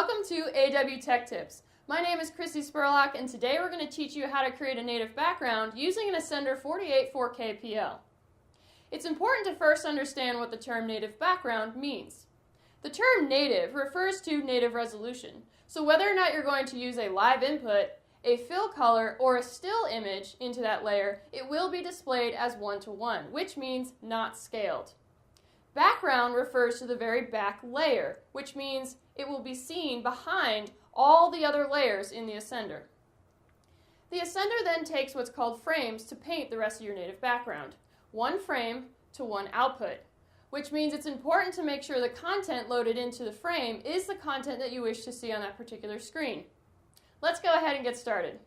Welcome to AW Tech Tips. My name is S.r.l, and today we're going to teach you how to create a native background using an Ascender 48 4K PL. It's important to first understand what the term native background means. The term native refers to native resolution, so whether or not you're going to use a live input, a fill color, or a still image into that layer, it will be displayed as 1:1, which means not scaled. Background refers to the very back layer, which means it will be seen behind all the other layers in the Ascender. The Ascender then takes what's called frames to paint the rest of your native background. One frame to one output, which means it's important to make sure the content loaded into the frame is the content that you wish to see on that particular screen. Let's go ahead and get started.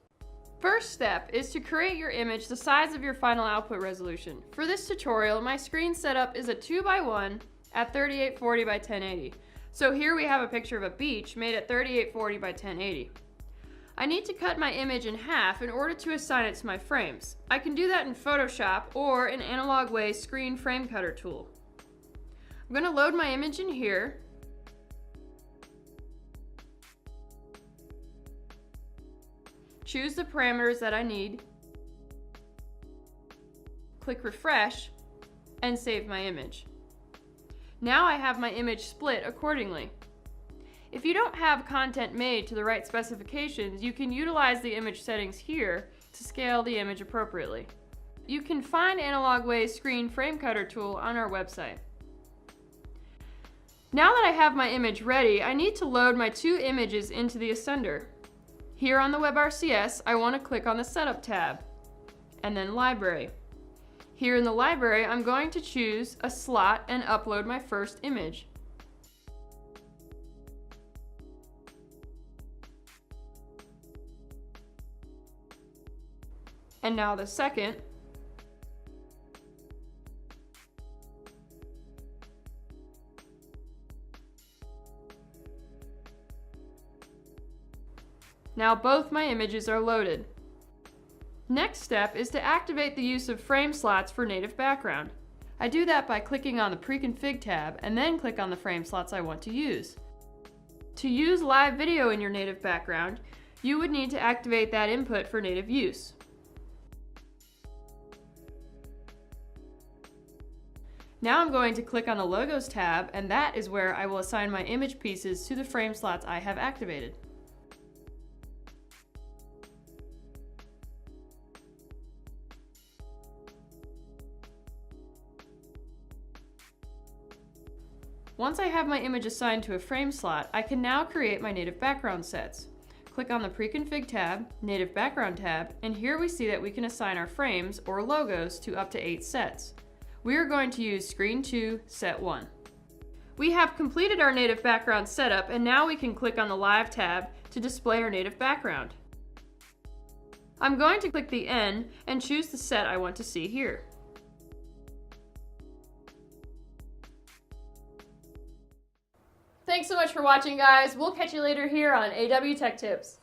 First step is to create your image the size of your final output resolution. For this tutorial, my screen setup is a 2:1 at 3840 by 1080. So here we have a picture of a beach made at 3840 by 1080. I need to cut my image in half in order to assign it to my frames. I can do that in Photoshop or an analog way screen frame cutter tool. I'm going to load my image in here. Choose the parameters that I need, click refresh, and save my image. Now I have my image split accordingly. If you don't have content made to the right specifications, you can utilize the image settings here to scale the image appropriately. You can find Analog Way's screen frame cutter tool on our website. Now that I have my image ready, I need to load my two images into the Ascender. Here on the Web RCS, I want to click on the Setup tab, and then Library. Here in the library, I'm going to choose a slot and upload my first image. And now the second. Now both my images are loaded. Next step is to activate the use of frame slots for native background. I do that by clicking on the Pre-config tab and then click on the frame slots I want to use. To use live video in your native background, you would need to activate that input for native use. Now I'm going to click on the Logos tab, and that is where I will assign my image pieces to the frame slots I have activated. Once I have my image assigned to a frame slot, I can now create my native background sets. Click on the Pre-config tab, Native Background tab, and here we see that we can assign our frames or logos to up to 8 sets. We are going to use Screen 2, Set 1. We have completed our native background setup, and now we can click on the Live tab to display our native background. I'm going to click the N and choose the set I want to see here. Thanks so much for watching, guys. We'll catch you later here on AW Tech Tips.